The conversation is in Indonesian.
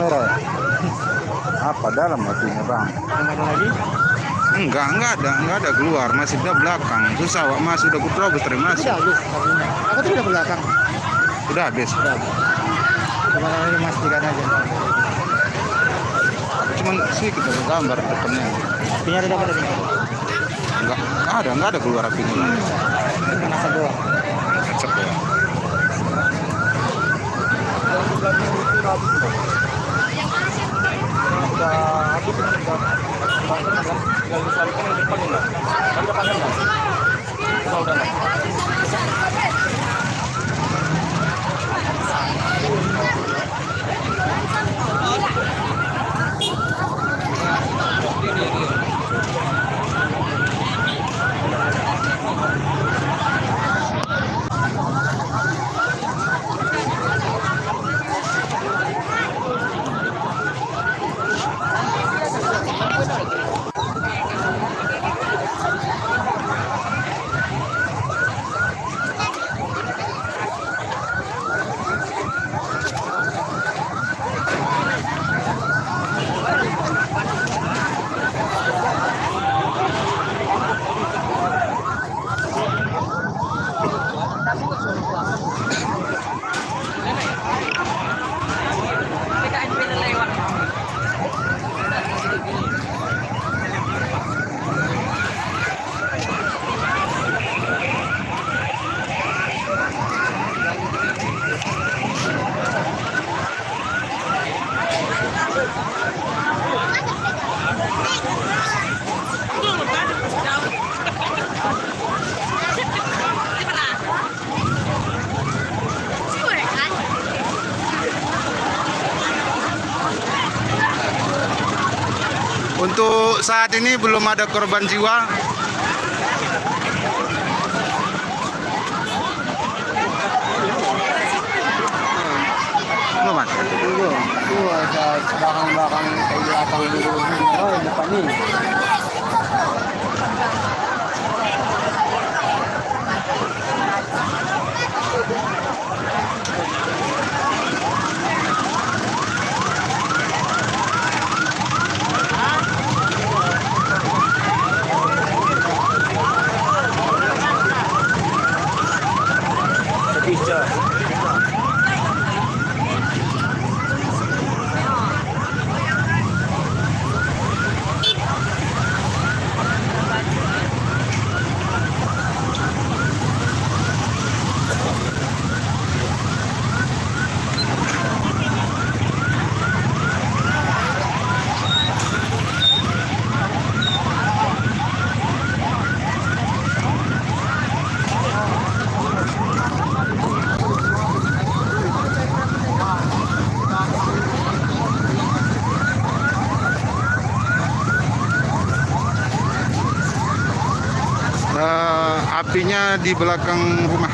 merah ya? Apa dalam apinya bang? Ada lagi? Enggak ada keluar, masih di belakang. Susah, Wak, mas udah kuterobos terima Itu kasih. udah habis apinya. Aku tuh udah belakang. Udah habis. Udah habis. Cuma lagi memastikan aja. Cuman sedikit ada gambar depannya. Apinya udah dapat tadi. Enggak ada keluar apinya. Cuma asap doang. Acep ya. Untuk saat ini belum ada korban jiwa. Belum ada. Itu ada belakang-belakang kayak belakang dulu. Oh, yang depan nih. Bisa. Apinya di belakang rumah.